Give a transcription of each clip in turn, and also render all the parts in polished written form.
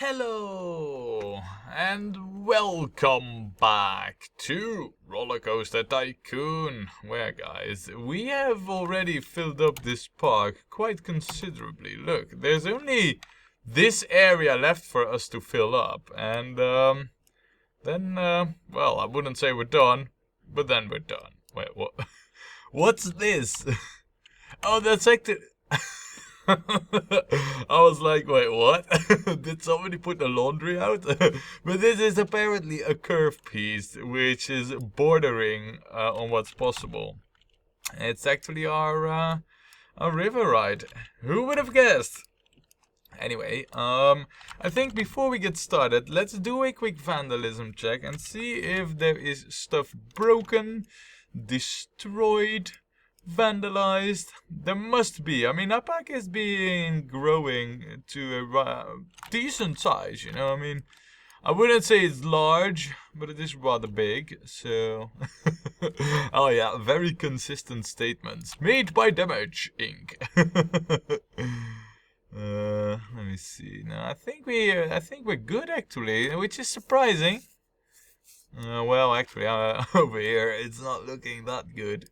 Hello and welcome back to Rollercoaster Tycoon, where guys, we have already filled up this park quite considerably. Look, there's only this area left for us to fill up, and then, well, I wouldn't say we're done, but then we're done. Wait, what? What's this? Oh, that's actually... I was like, wait, what? Did somebody put the laundry out? But this is apparently a curve piece, which is bordering on what's possible. It's actually our river ride. Who would have guessed? Anyway, I think before we get started, let's do a quick vandalism check and see if there is stuff broken, destroyed, vandalized. There must be. I mean, our park is growing to a decent size, you know. I mean, I wouldn't say it's large, but it is rather big. So, oh yeah, very consistent statements made by Damage Inc. Let me see. No, I think we're good actually, which is surprising. Well, actually, over here, it's not looking that good.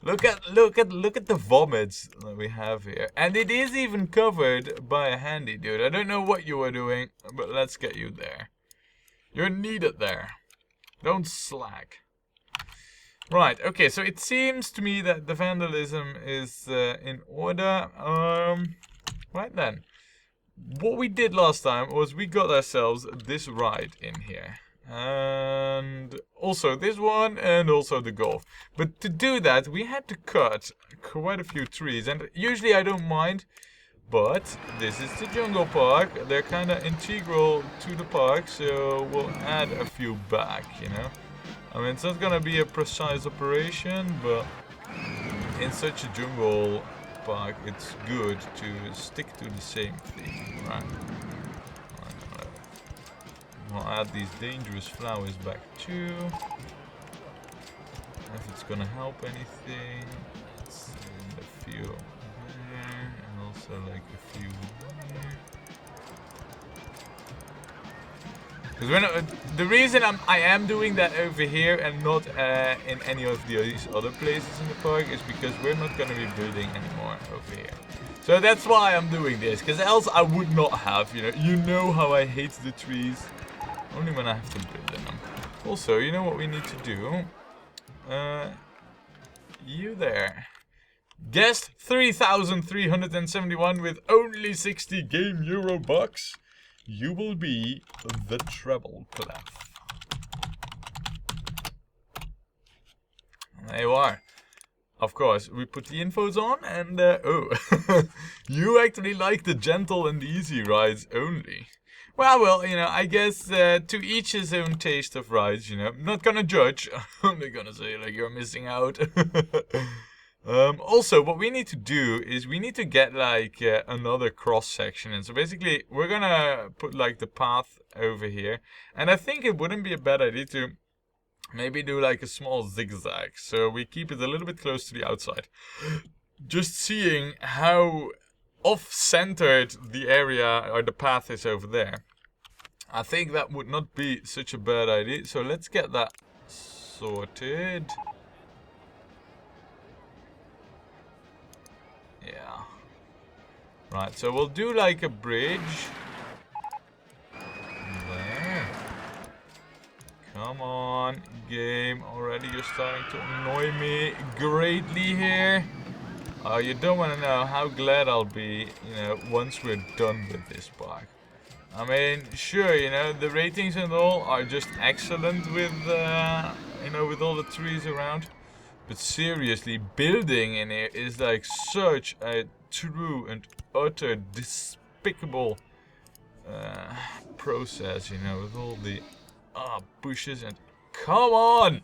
Look at the vomits that we have here. And it is even covered by a handy dude. I don't know what you were doing, but let's get you there. You're needed there. Don't slack. Right, okay, so it seems to me that the vandalism is in order. Right then. What we did last time was we got ourselves this ride in here. And also this one, and also the golf. But to do that, we had to cut quite a few trees. And usually I don't mind, but this is the jungle park. They're kind of integral to the park, so we'll add a few back, you know. I mean, it's not gonna be a precise operation, but in such a jungle park, it's good to stick to the same thing, right? I'll add these dangerous flowers back too. If it's gonna help anything, let's send a few there, and also like a few here. Because we're not, the reason I am doing that over here and not in any of these other places in the park is because we're not gonna be building anymore over here. So that's why I'm doing this, because else I would not have, you know how I hate the trees. Only when I have to build them. Also, you know what we need to do? You there. Guest 3,371 with only 60 game euro bucks. You will be the treble clef. There you are. Of course, we put the infos on and, oh. You actually like the gentle and easy rides only. Well, I guess to each his own taste of rides, I'm not gonna judge. I'm only gonna say, like, you're missing out. Also, what we need to do is we need to get, like, another cross-section. And so basically, we're gonna put, like, the path over here. And I think it wouldn't be a bad idea to maybe do, like, a small zigzag. So we keep it a little bit close to the outside. Just seeing how off-centered the area or the path is over there. I think that would not be such a bad idea. So let's get that sorted. Yeah. Right, so we'll do like a bridge. There. Come on, game. Already you're starting to annoy me greatly here. Oh, you don't want to know how glad I'll be, once we're done with this park. I mean, sure, the ratings and all are just excellent with, with all the trees around. But seriously, building in here is like such a true and utter despicable process, with all the bushes and... Come on!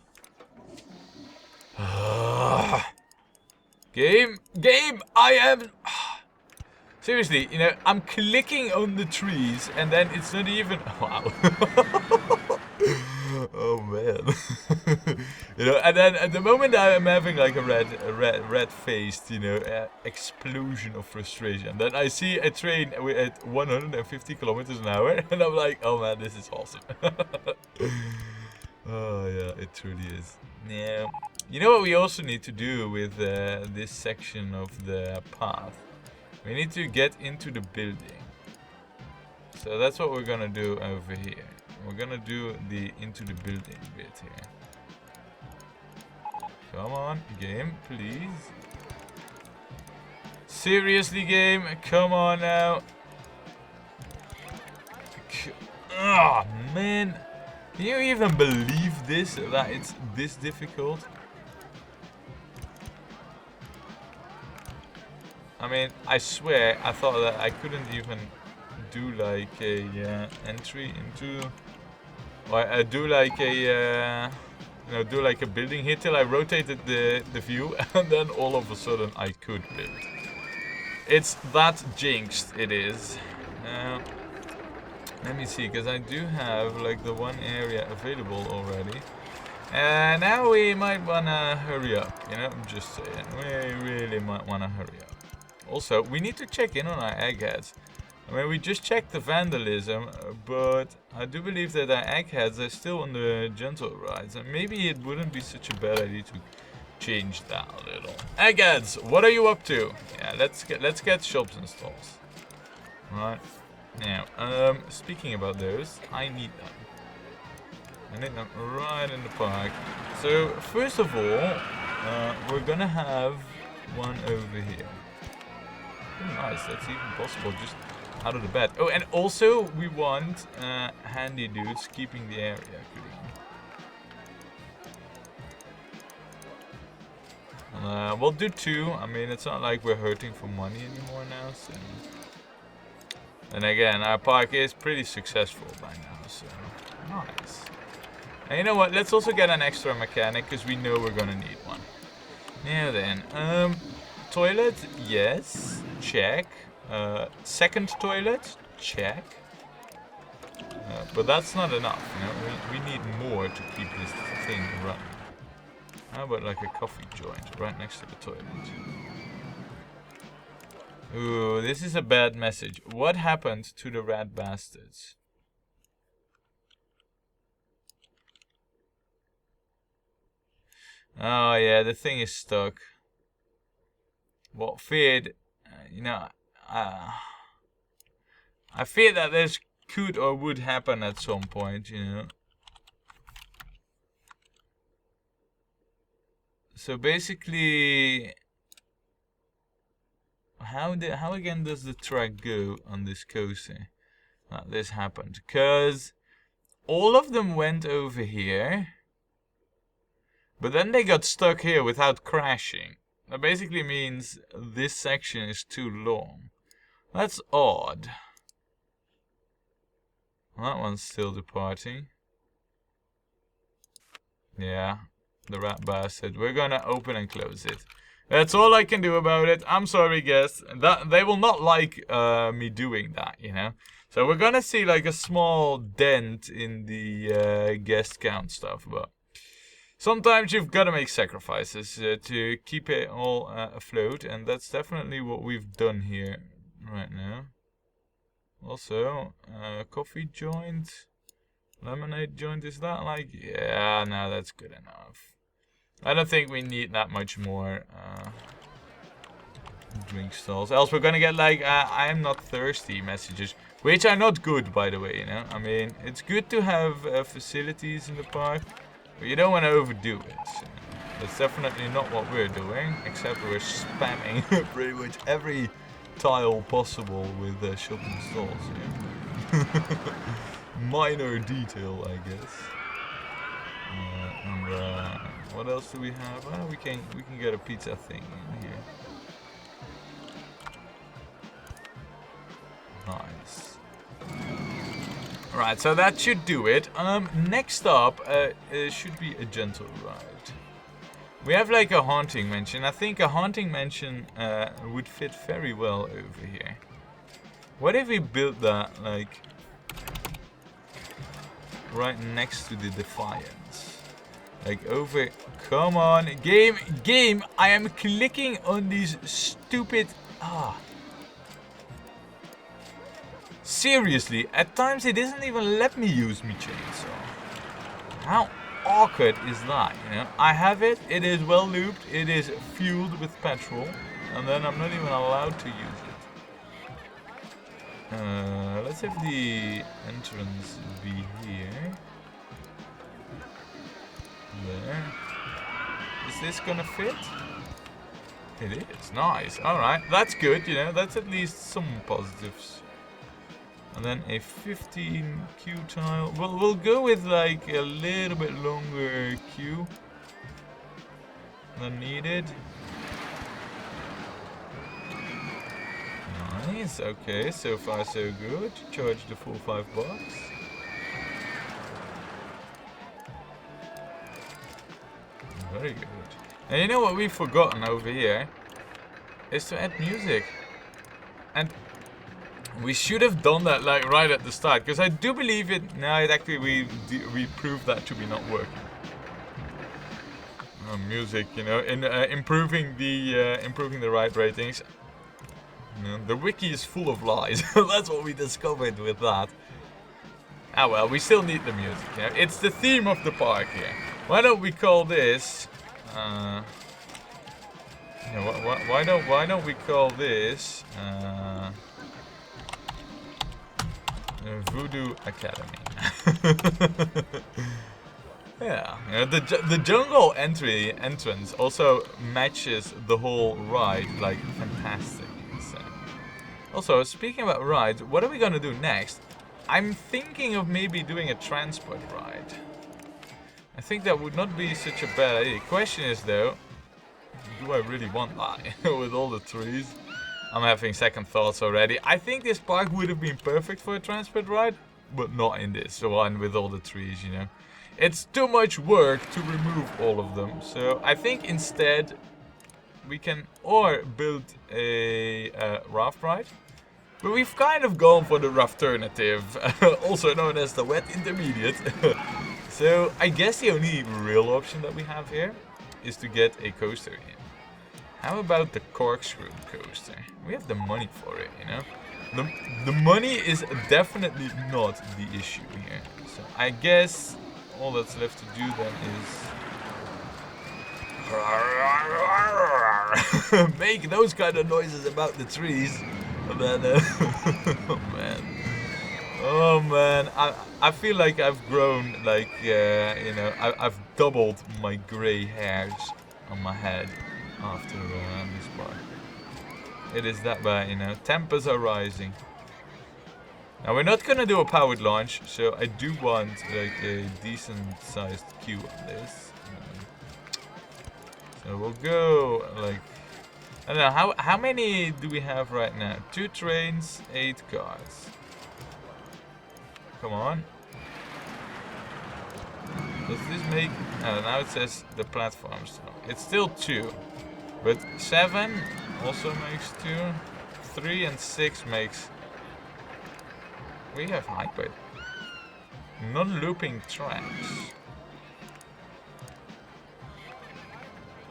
Game, I am... Seriously, I'm clicking on the trees and then it's not even... Wow. Oh man. You know, and then at the moment I'm having like a red-faced, you know, explosion of frustration. Then I see a train at 150 kilometers an hour, and I'm like, oh man, this is awesome. Oh yeah, it truly is. Yeah. You know what we also need to do with this section of the path? We need to get into the building. So that's what we're gonna do over here. We're gonna do the into the building bit here. Come on, game, please. Seriously, game, come on now. Ah, man. Can you even believe this? That it's this difficult? I mean, I swear, I thought that I couldn't even do like a entry into... Or do like a... you know, do like a building here till I rotated the view, and then all of a sudden I could build. It's that jinxed, it is. Let me see, because I do have like the one area available already. And now we might wanna hurry up, you know, I'm just saying, we really might wanna hurry up. Also, we need to check in on our eggheads. I mean, we just checked the vandalism, but I do believe that our eggheads are still on the gentle rides, and maybe it wouldn't be such a bad idea to change that a little. Eggheads, what are you up to? Yeah, let's get shops and stalls. Right. Now, speaking about those, I need them. I need them right in the park. So, first of all, we're gonna have one over here. Oh, nice, that's even possible, just out of the bed. Oh, and also, we want handy dudes keeping the area clean. We'll do 2. I mean, it's not like we're hurting for money anymore now, so... And again, our park is pretty successful by now, so nice. And you know what? Let's also get an extra mechanic, because we know we're gonna need one. Now then, toilet, yes, check. Second toilet, check. But that's not enough, you know. We need more to keep this thing running. How about like a coffee joint right next to the toilet? Ooh, this is a bad message. What happened to the rat bastards? Oh yeah, the thing is stuck. What feared, you know, I fear that this could or would happen at some point, you know. So basically, how again does the track go on this coaster? That this happened, because all of them went over here, but then they got stuck here without crashing. That basically means this section is too long. That's odd. That one's still departing. Yeah, the rat bastard. We're gonna open and close it. That's all I can do about it. I'm sorry, guests. They will not like me doing that, you know. So we're gonna see like a small dent in the guest count stuff, but sometimes you've got to make sacrifices to keep it all afloat, and that's definitely what we've done here right now. Also, coffee joint, lemonade joint, is that like, yeah, no, that's good enough. I don't think we need that much more drink stalls, else we're gonna get like, I am not thirsty messages, which are not good, by the way, you know. I mean, it's good to have facilities in the park, but you don't want to overdo it. So that's definitely not what we're doing, except we're spamming pretty much every tile possible with shopping stalls. Yeah. Minor detail, I guess. And what else do we have? Well, we can get a pizza thing in here. Nice. Right, so that should do it. Next up should be a gentle ride. We have like a haunting mansion. I think a haunting mansion would fit very well over here. What if we built that like right next to the Defiance? Like over, come on, game, I am clicking on these stupid, Seriously, at times it doesn't even let me use my chainsaw. How awkward is that, you know? I have it, it is well looped, it is fueled with petrol, and then I'm not even allowed to use it. Let's have the entrance be here. There. Is this gonna fit? It is. Nice. Alright, that's good, you know, that's at least some positives. And then a 15 queue tile. We'll go with like a little bit longer queue than needed. Nice. Okay, so far so good. Charge the full $5. Very good. And you know what we've forgotten over here? Is to add music. And we should have done that like right at the start, because I do believe it. No, it actually we proved that to be not working. Music, you know, in improving the ride ratings. You know, the wiki is full of lies. That's what we discovered with that. Ah well, we still need the music. You know? It's the theme of the park here. Why don't we call this? Why don't we call this? Voodoo Academy. Yeah, you know, the jungle entrance also matches the whole ride like fantastic. So. Also, speaking about rides, what are we gonna do next? I'm thinking of maybe doing a transport ride. I think that would not be such a bad idea. Question is though, do I really want that with all the trees? I'm having second thoughts already. I think this park would have been perfect for a transport ride, but not in this one with all the trees, you know. It's too much work to remove all of them. So I think instead we can or build a raft ride. But we've kind of gone for the rough alternative, also known as the wet intermediate. So I guess the only real option that we have here is to get a coaster in. How about the corkscrew coaster? We have the money for it, you know? The money is definitely not the issue here. So I guess all that's left to do then is make those kind of noises about the trees. And then, oh man, I feel like I've grown, like, you know, I've doubled my grey hairs on my head after this part. It is that bad, you know. Tempers are rising. Now we're not gonna do a powered launch, so I do want like a decent sized queue on this. So we'll go like, I don't know, how many do we have right now? 2 trains, 8 cars. Come on. Does this make... Oh, now it says the platforms. It's still 2. But 7 also makes 2. 3 and 6 makes... We have hyper. Non-looping tracks.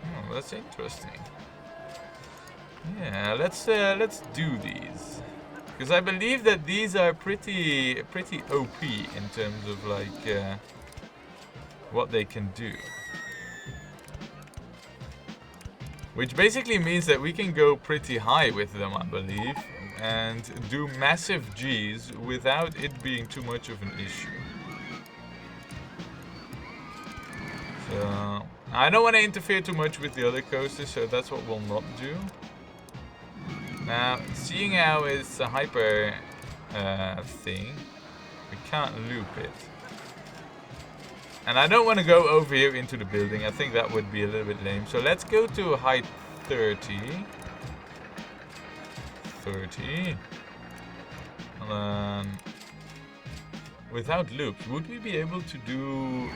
Oh, that's interesting. Yeah, let's do these. Because I believe that these are pretty OP in terms of like what they can do. Which basically means that we can go pretty high with them, I believe, and do massive Gs without it being too much of an issue. So I don't want to interfere too much with the other coasters, so that's what we'll not do. Now, seeing how it's a hyper thing, we can't loop it. And I don't want to go over here into the building. I think that would be a little bit lame. So let's go to height 30. 30. And then, without loops, would we be able to do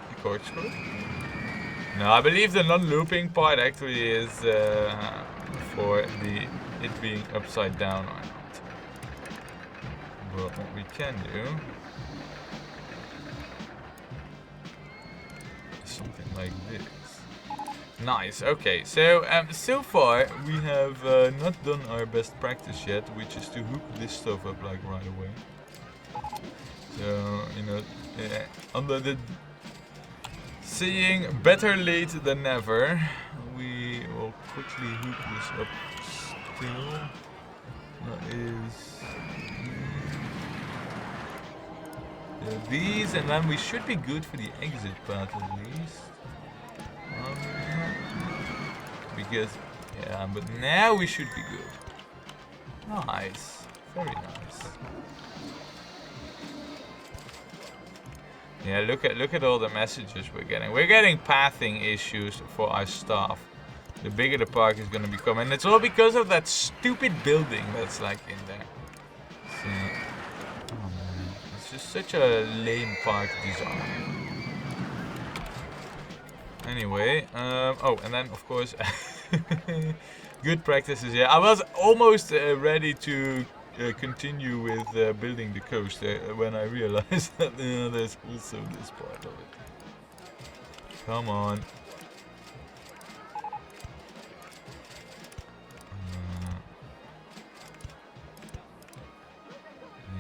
the corkscrew? No, I believe the non-looping part actually is for it being upside down or not. But what we can do is something like this. Nice. Okay. So so far we have not done our best practice yet, which is to hook this stuff up like right away. So you know, under the saying "better late than never," we will quickly hook this up. Still, that is these, and then we should be good for the exit path at least. Because, yeah, but now we should be good. Nice. Very nice. Yeah, look at all the messages we're getting. We're getting pathing issues for our staff. The bigger the park is gonna become. And it's all because of that stupid building that's like in there. So, oh man. It's just such a lame park design. Anyway, oh, and then of course, good practices. Yeah, I was almost ready to continue with building the coaster when I realized that there's also this part of it. Come on.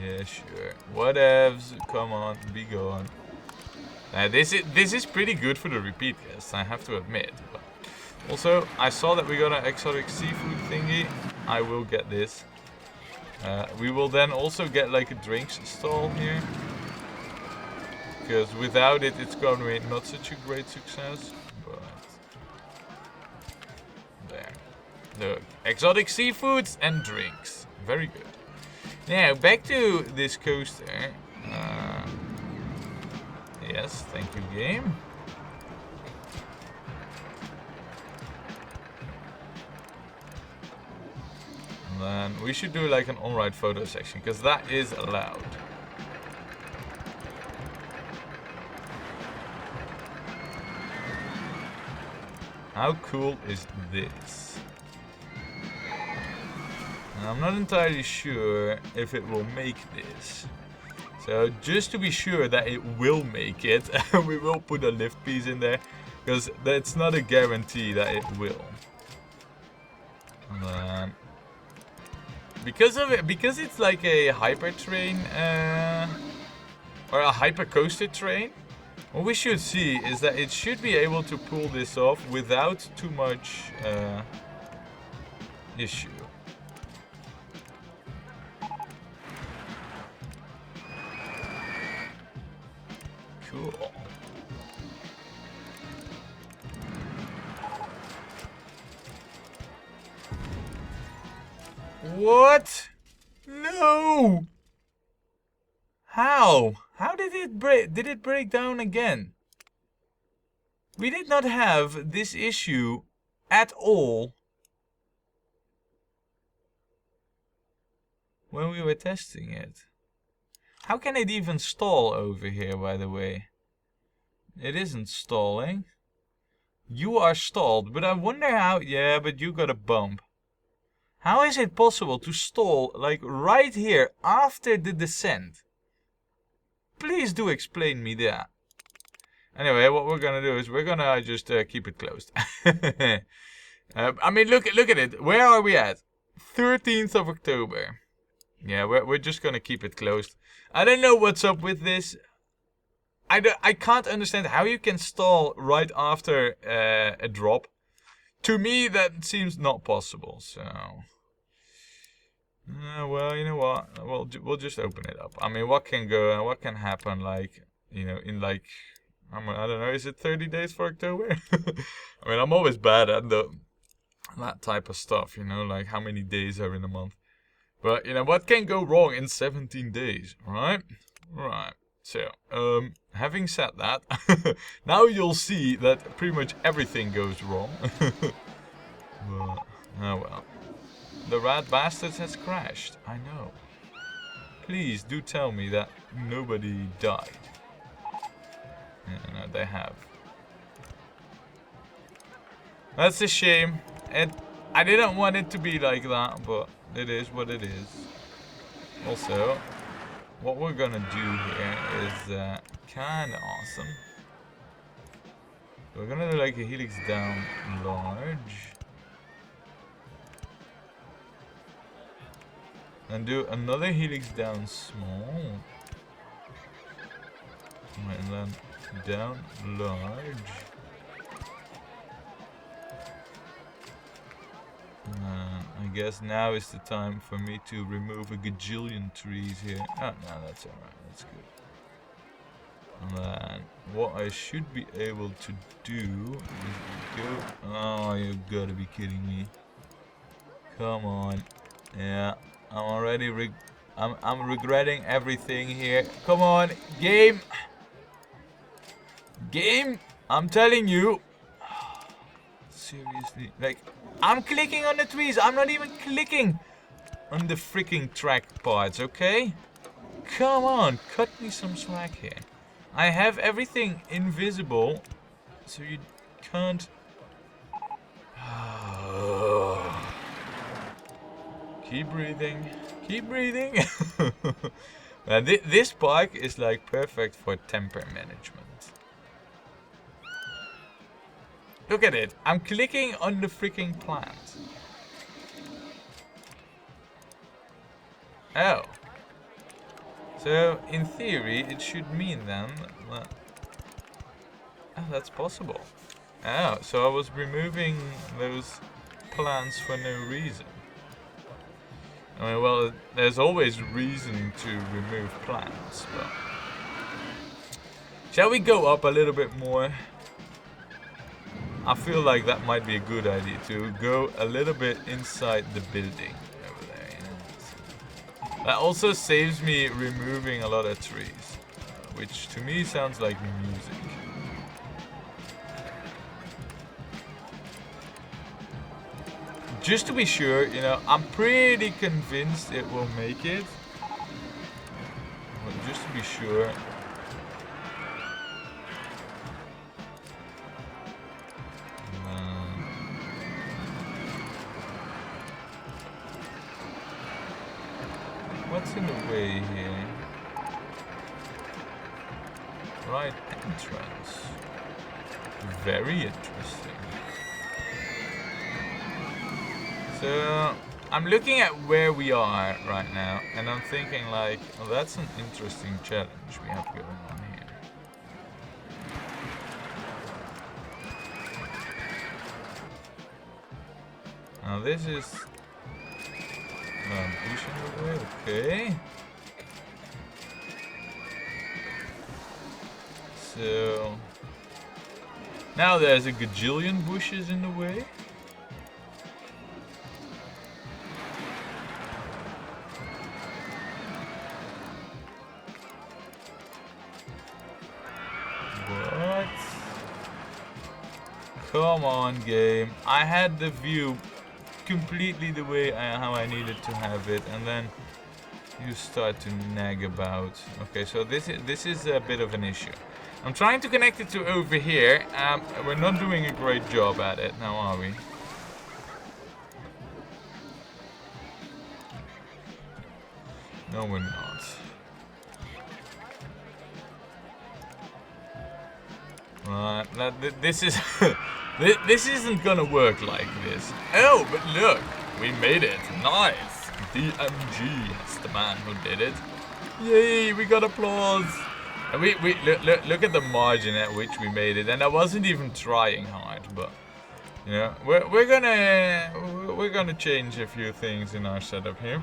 Yeah, sure. Whatevs. Come on, be gone. This is pretty good for the repeat guests, I have to admit. But also, I saw that we got an exotic seafood thingy. I will get this. We will then also get like a drinks stall here. Because without it, it's going to be not such a great success. But there. The exotic seafoods and drinks. Very good. Now, back to this coaster. Yes, thank you, game. And then we should do like an on-ride photo section, because that is allowed. How cool is this? And I'm not entirely sure if it will make this. So just to be sure that it will make it, we will put a lift piece in there, because that's not a guarantee that it will. And then, because it's like a hyper train or a hyper coaster train, what we should see is that it should be able to pull this off without too much issue. Cool. What? No! How? How did it break? Did it break down again? We did not have this issue at all when we were testing it. How can it even stall over here, by the way? It isn't stalling. You are stalled, but I wonder how... Yeah, but you got a bump. How is it possible to stall, like, right here after the descent? Please do explain me that. Anyway, what we're gonna do is we're gonna just keep it closed. I mean, look at it. Where are we at? 13th of October. Yeah, we're just gonna keep it closed. I don't know what's up with this. I can't understand how you can stall right after a drop. To me, that seems not possible. So, well, you know what? We'll just open it up. I mean, what can go and what can happen? Like, you know, in like, I don't know. Is it 30 days for October? I mean, I'm always bad at that type of stuff. You know, like how many days are in a month. But, you know, what can go wrong in 17 days, right? Right. So, having said that, now you'll see that pretty much everything goes wrong. But, oh well. The rat bastard has crashed, I know. Please do tell me that nobody died. No, they have. That's a shame. I didn't want it to be like that, but it is what it is. Also, what we're gonna do here is kinda awesome. We're gonna do like a helix down large. And do another helix down small. Right, and then down large. I guess now is the time for me to remove a gajillion trees here. Oh, no, that's alright. That's good. And then what I should be able to do is go... Oh, you gotta be kidding me. Come on. Yeah, I'm already I'm regretting everything here. Come on, game! Game! I'm telling you! Seriously, like, I'm clicking on the trees. I'm not even clicking on the freaking track parts, okay? Come on, cut me some slack here. I have everything invisible, so you can't... Keep breathing. Keep breathing. This park is like perfect for temper management. Look at it. I'm clicking on the freaking plant. Oh. So, in theory, it should mean then that... Oh, that's possible. Oh, so I was removing those plants for no reason. I mean, well, there's always reason to remove plants, but... Shall we go up a little bit more? I feel like that might be a good idea, to go a little bit inside the building over there, you know? So that also saves me removing a lot of trees, which to me sounds like music. Just to be sure, you know, I'm pretty convinced it will make it. But just to be sure. What's in the way here? Right entrance. Very interesting. So, I'm looking at where we are right now, and I'm thinking like, well, that's an interesting challenge we have going on here. Now this is... bush in the way, okay. So... Now there's a gajillion bushes in the way. What? Come on, game. I had the view completely the way how I needed to have it, and then you start to nag about. Okay, so this is a bit of an issue. I'm trying to connect it to over here. We're not doing a great job at it now, are we? No, we're not. Right, this is this isn't gonna work like this. Oh, but look, we made it. Nice. DMG, that's the man who did it. Yay, we got applause. And we look at the margin at which we made it, and I wasn't even trying hard, but you know, we're gonna change a few things in our setup here.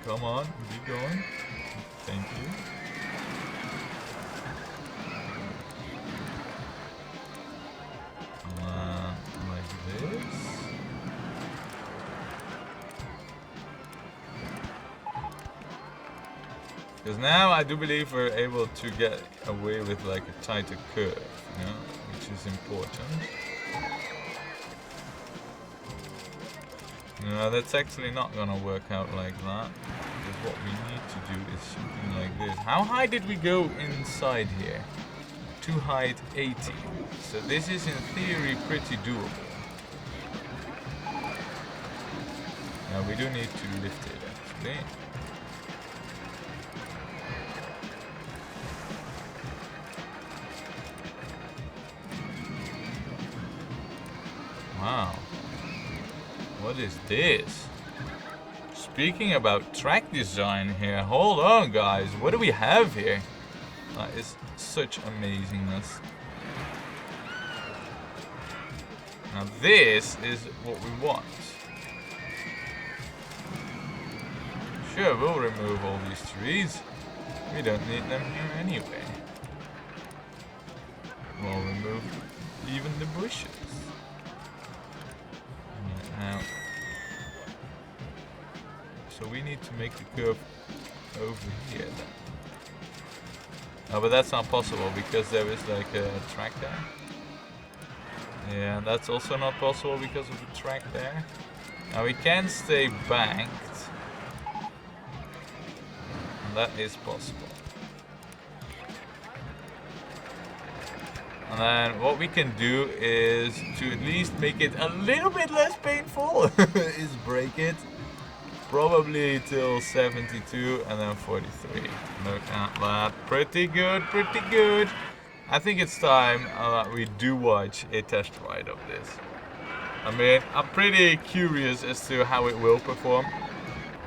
Come on, be going. Thank you. Like this. Because now I do believe we're able to get away with like a tighter curve, you know, which is important. No, that's actually not gonna work out like that. Because what we need to do is something like this. How high did we go inside here? To height 80. So this is in theory pretty doable. Now we do need to lift it actually. Wow. What is this? Speaking about track design here, hold on guys, what do we have here? That is such amazingness. Now this is what we want. Sure, we'll remove all these trees. We don't need them here anyway. We'll remove even the bushes. Now, so we need to make the curve over here then. Oh, but that's not possible because there is like a track there. Yeah, that's also not possible because of the track there. Now we can stay banked. And that is possible. And then what we can do is to at least make it a little bit less painful is break it. Probably till 72 and then 43. Look at that. Pretty good, pretty good. I think it's time that we do watch a test ride of this. I mean, I'm pretty curious as to how it will perform.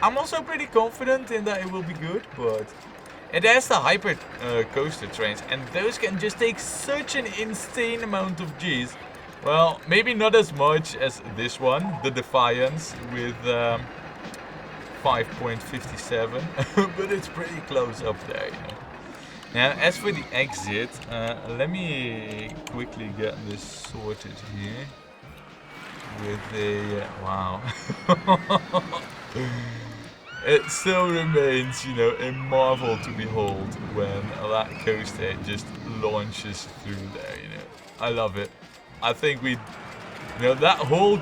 I'm also pretty confident in that it will be good, but it has the hyper coaster trains, and those can just take such an insane amount of G's. Well, maybe not as much as this one, the Defiance, with 5.57, but it's pretty close up there, you know. Now, as for the exit, let me quickly get this sorted here with a wow. It still remains, you know, a marvel to behold when that coaster just launches through there, you know. I love it. I think we, you know, that whole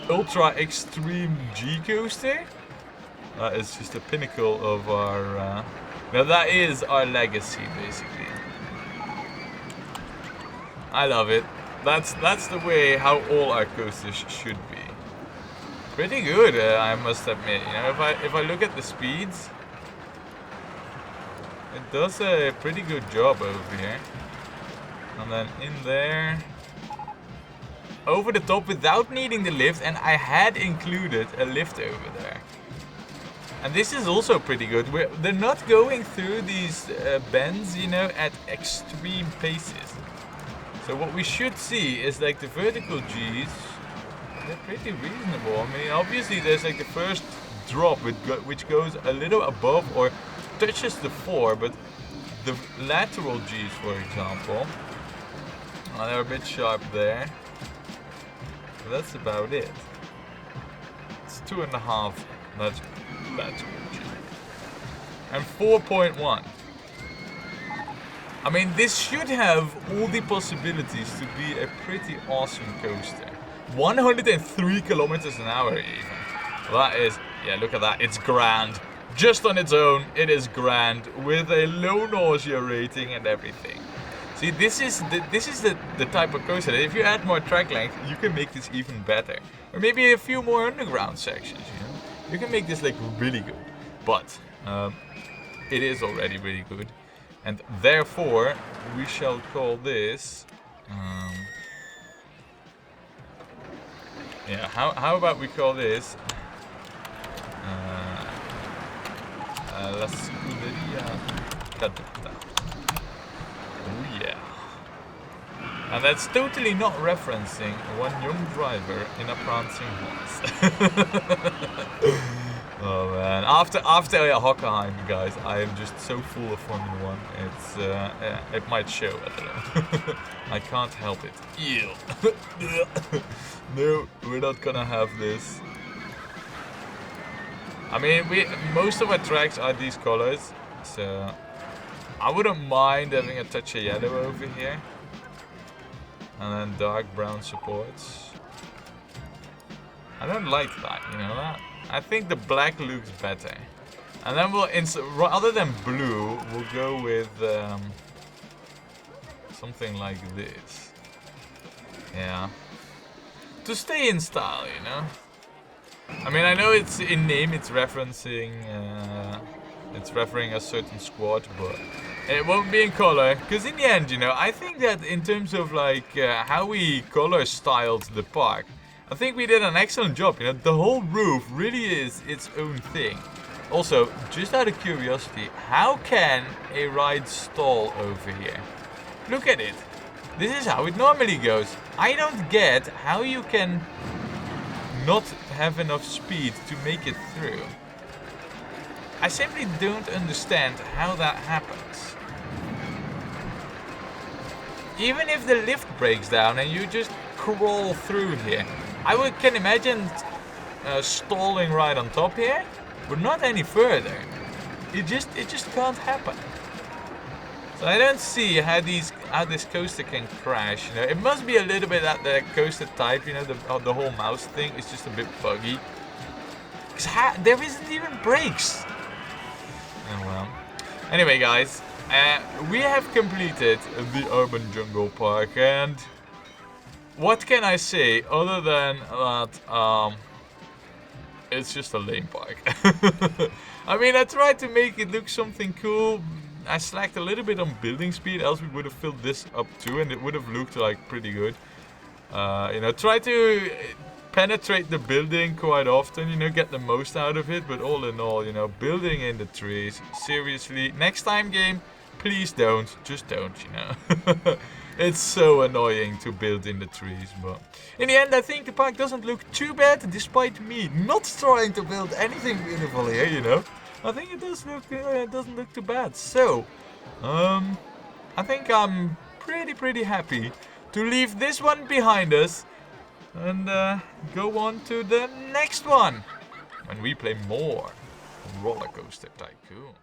ultra extreme G coaster, that is just a pinnacle of our, now that is our legacy, basically. I love it. That's the way how all our coasters should be. Pretty good, I must admit. You know, if I look at the speeds, it does a pretty good job over here. And then in there, over the top without needing the lift, and I had included a lift over there. And this is also pretty good. They're not going through these bends, you know, at extreme paces. So what we should see is like the vertical G's. They're pretty reasonable. I mean, obviously there's like the first drop which goes a little above or touches the floor, but the lateral G's, for example, they're a bit sharp there. But that's about it. It's 2.5 lateral G. And 4.1. I mean, this should have all the possibilities to be a pretty awesome coaster. 103 kilometers an hour even. That is, yeah, look at that. It's grand. Just on its own, it is grand with a low nausea rating and everything. See, this is the type of coaster that if you add more track length, you can make this even better. Or maybe a few more underground sections, you know. You can make this like really good. But it is already really good. And therefore, we shall call this yeah, how about we call this La Scuderia Caduta. Oh yeah. And that's totally not referencing one young driver in a prancing horse. Oh man, after Hockenheim, guys, I am just so full of Formula 1. It's it might show a little. I can't help it. Ew. No, we're not gonna have this. I mean, most of our tracks are these colors, so I wouldn't mind having a touch of yellow over here, and then dark brown supports. I don't like that, you know that. I think the black looks better. And then we'll, rather than blue, we'll go with something like this. Yeah. To stay in style, you know. I mean, I know it's in name, it's referencing a certain squad, but it won't be in color. Because in the end, you know, I think that in terms of like how we color styled the park, I think we did an excellent job. You know, the whole roof really is its own thing. Also, just out of curiosity, how can a ride stall over here? Look at it. This is how it normally goes. I don't get how you can not have enough speed to make it through. I simply don't understand how that happens. Even if the lift breaks down and you just crawl through here, can imagine stalling right on top here, but not any further. It just can't happen. So I don't see how this coaster can crash. You know, it must be a little bit that the coaster type. You know, the whole mouse thing is just a bit buggy. Cause there isn't even brakes. Oh well. Anyway, guys, we have completed the Urban Jungle Park, and what can I say other than that? It's just a lame park. I mean, I tried to make it look something cool. I slacked a little bit on building speed, else we would have filled this up too, and it would have looked like pretty good. You know, try to penetrate the building quite often, you know, get the most out of it. But all in all, you know, building in the trees, seriously, next time game, please don't, just don't, you know. It's so annoying to build in the trees, but in the end I think the park doesn't look too bad, despite me not trying to build anything beautiful here, you know. I think it doesn't look too bad. So, I think I'm pretty happy to leave this one behind us and go on to the next one when we play more Rollercoaster Tycoon.